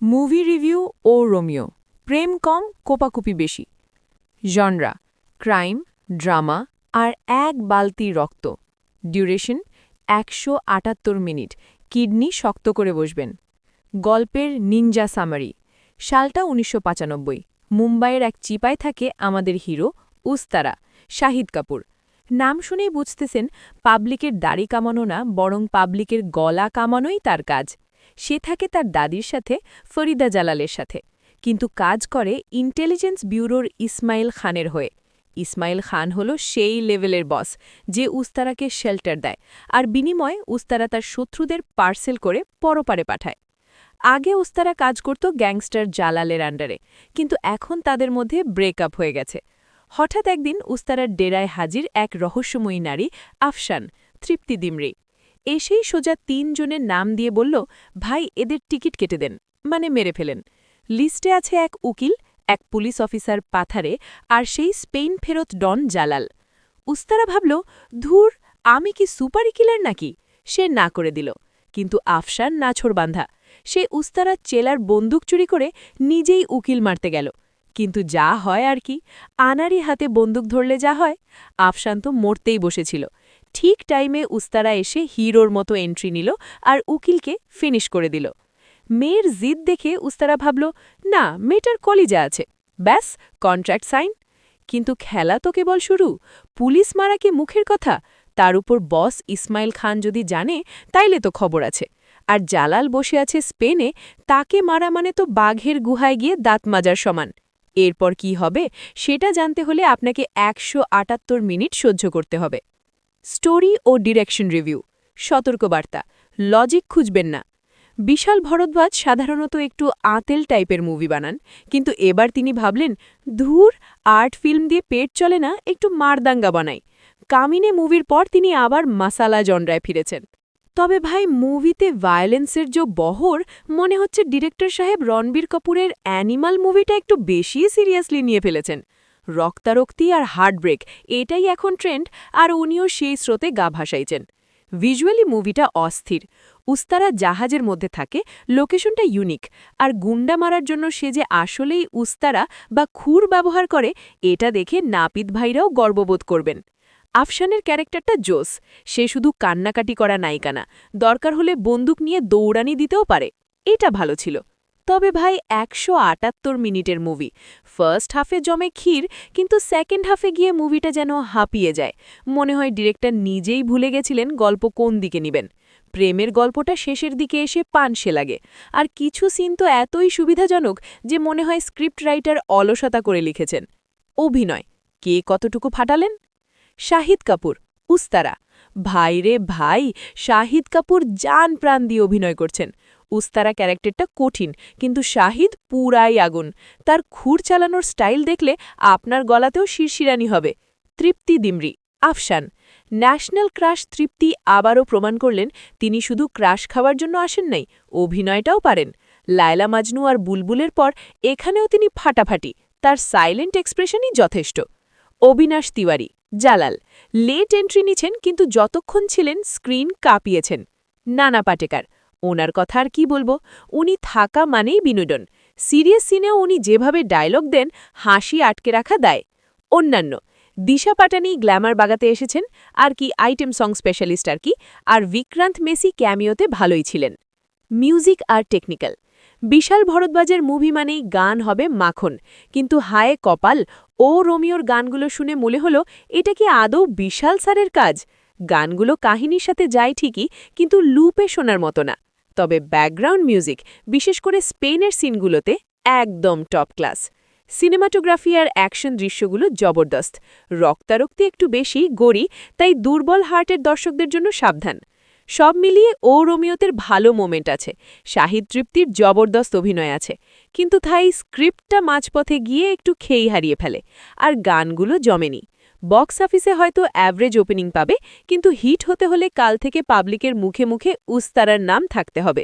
Movie review ও Romeo, প্রেম কম কোপাকুপি বেশি। Genre crime, drama আর এক বালতি রক্ত। ডিউরেশন ১৭৮ মিনিট, কিডনি শক্ত করে বসবেন। গল্পের নিনজা সামারি। সালটা ১৯৯৫। মুম্বাইয়ের এক চিপায় থাকে আমাদের হিরো উস্তারা, শাহিদ কাপুর। নাম শুনেই বুঝতেছেন পাবলিকের দাড়ি কামানো না, বরং পাবলিকের গলা কামানোই তার কাজ। সে থাকে তার দাদির সাথে, ফরিদা জালালের সাথে, কিন্তু কাজ করে ইন্টেলিজেন্স ব্যুরোর ইসমাইল খানের হয়ে। ইসমাইল খান হল সেই লেভেলের বস যে উস্তারাকে শেল্টার দেয়, আর বিনিময়ে উস্তারা তার শত্রুদের পার্সেল করে পরপারে পাঠায়। আগে উস্তারা কাজ করত গ্যাংস্টার জালালের আন্ডারে, কিন্তু এখন তাদের মধ্যে ব্রেকআপ হয়ে গেছে। হঠাৎ একদিন উস্তারার ডেরায় হাজির এক রহস্যময়ী নারী আফশান, তৃপ্তি দিমরি। এসেই সোজা ৩ জনের নাম দিয়ে বলল, ভাই এদের টিকিট কেটে দেন, মানে মেরে ফেলেন। লিস্টে আছে এক উকিল, এক পুলিশ অফিসার পাথারে, আর সেই স্পেন ফেরত ডন জালাল। উস্তারা ভাবল, ধুর, আমি কি সুপারি কিলার নাকি? সে না করে দিল। কিন্তু আফশান নাছোড়বান্ধা। সে উস্তারা চেলার বন্দুক চুরি করে নিজেই উকিল মারতে গেল। কিন্তু যা হয় আর কি, আনারি হাতে বন্দুক ধরলে যা হয়। আফশান তো মরতেই বসেছিল। ঠিক টাইমে উস্তারা এসে হিরোর মতো এন্ট্রি নিল আর উকিলকে ফিনিশ করে দিল। মেয়ের জিদ দেখে উস্তারা ভাবল, না, মেয়েটার কলিজা আছে, ব্যাস কন্ট্রাক্ট সাইন। কিন্তু খেলা তো কেবল শুরু। পুলিশ মারা কি মুখের কথা, তার উপর বস ইসমাইল খান যদি জানে তাইলে তো খবর আছে। আর জালাল বসে আছে স্পেনে, তাকে মারা মানে তো বাঘের গুহায় গিয়ে দাঁত মাজার সমান। এরপর কি হবে সেটা জানতে হলে আপনাকে ১৭৮ মিনিট সহ্য করতে হবে। স্টোরি ও ডিরেকশন রিভিউ। সতর্কবার্তা, লজিক খুঁজবেন না। বিশাল ভরদ্বাজ সাধারণত একটু আঁতেল টাইপের মুভি বানান, কিন্তু এবার তিনি ভাবলেন, ধুর, আর্ট ফিল্ম দিয়ে পেট চলে না, একটু মারদাঙ্গা বানাই। কামিনে মুভির পর তিনি আবার মাসালা জনরায় ফিরেছেন। তবে ভাই, মুভিতে ভায়োলেন্সের যে বহর, মনে হচ্ছে ডিরেক্টর সাহেব রণবীর কাপুরের অ্যানিমাল মুভিটা একটু বেশি সিরিয়াসলি নিয়ে ফেলেছেন। রক্তারক্তি আর হার্টব্রেক, এটাই এখন ট্রেন্ড, আর উনিও সেই স্রোতে গা ভাসাইছেন। ভিজুয়ালি মুভিটা অস্থির। উস্তারা জাহাজের মধ্যে থাকে, লোকেশনটা ইউনিক, আর গুন্ডা মারার জন্য সে যে আসলেই উস্তারা বা খুর ব্যবহার করে, এটা দেখে নাপিত ভাইরাও গর্ববোধ করবেন। আফশানের ক্যারেক্টারটা জোস। সে শুধু কান্নাকাটি করা নায়িকা না, দরকার হলে বন্দুক নিয়ে দৌড়ানি দিতেও পারে। এটা ভালো ছিল। তবে ভাই, ১৭৮ মিনিটের মুভি। ফার্স্ট হাফে জমে ক্ষীর, কিন্তু সেকেন্ড হাফে গিয়ে মুভিটা যেন হাঁপিয়ে যায়। মনে হয় ডিরেক্টর নিজেই ভুলে গেছিলেন গল্প কোন দিকে নিবেন। প্রেমের গল্পটা শেষের দিকে এসে পানসে লাগে, আর কিছু সিন তো এতই সুবিধাজনক যে মনে হয় স্ক্রিপ্ট রাইটার অলসতা করে লিখেছেন। অভিনয়, কে কতটুকু ফাটালেন? শাহিদ কাপুর, উস্তারা। ভাই রে ভাই, শাহিদ কাপুর জান প্রাণ দিয়ে অভিনয় করছেন। উস্তারা ক্যারেক্টারটা কঠিন, কিন্তু শাহিদ পুরাই আগুন। তার খুর চালানোর স্টাইল দেখলে আপনার গলাতেও শিরশিরানি হবে। তৃপ্তি দিমরি, আফশান। ন্যাশনাল ক্রাশ তৃপ্তি আবারও প্রমাণ করলেন তিনি শুধু ক্রাশ খাওয়ার জন্য আসেন নাই, অভিনয়টাও পারেন। লায়লা মাজনু আর বুলবুলের পর এখানেও তিনি ফাটাফাটি। তার সাইলেন্ট এক্সপ্রেশনই যথেষ্ট। অবিনাশ তিওয়ারি, জালাল। লেট এন্ট্রি নিছেন, কিন্তু যতক্ষণ ছিলেন স্ক্রিন কাঁপিয়েছেন। নানা পাটেকার, ওনার কথা আর কি বলবো, উনি থাকা মানেই বিনোদন। সিরিয়াস সিনেও উনি যেভাবে ডায়লগ দেন, হাসি আটকে রাখা দায়। অন্যান্য, দিশা পাটানি গ্ল্যামার বাগাতে এসেছেন, আর কি আইটেম সং স্পেশালিস্ট আর কি, আর বিক্রান্ত মেসি ক্যামিওতে ভালোই ছিলেন। মিউজিক আর টেকনিক্যাল। বিশাল ভরদ্বাজের মুভি মানেই গান হবে মাখন, কিন্তু হায় কপাল, ও রোমিওর গানগুলো শুনে মনে হলো এটা কি আদৌ বিশাল স্যারের কাজ। গানগুলো কাহিনীর সাথে যায় ঠিকই, কিন্তু লুপে শোনার মতো না। তবে ব্যাকগ্রাউন্ড মিউজিক, বিশেষ করে স্পেনের সিনগুলোতে, একদম টপ ক্লাস। সিনেমাটোগ্রাফি আর অ্যাকশন দৃশ্যগুলো জবরদস্ত। রক্তারক্তি একটু বেশি গড়ি, তাই দুর্বল হার্টের দর্শকদের জন্য সাবধান। সব মিলিয়ে ও রোমিওতের ভালো মোমেন্ট আছে, শাহিদ তৃপ্তির জবরদস্ত অভিনয় আছে, কিন্তু তাই স্ক্রিপ্টটা মাঝপথে গিয়ে একটু খেই হারিয়ে ফেলে, আর গানগুলো জমেনি। বক্স অফিসে হয়তো অ্যাভারেজ ওপেনিং পাবে, কিন্তু হিট হতে হলে কাল থেকে পাবলিকের মুখে মুখে উস্তারার নাম থাকতে হবে।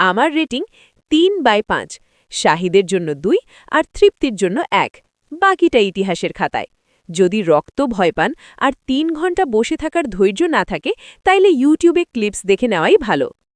আমার রেটিং ৩/৫। শাহিদের জন্য ২ আর তৃপ্তির জন্য ১। বাকিটা ইতিহাসের খাতায়। যদি রক্ত ভয় পান আর ৩ ঘন্টা বসে থাকার ধৈর্য না থাকে, তাইলে ইউটিউবে ক্লিপস দেখে নেওয়াই ভালো।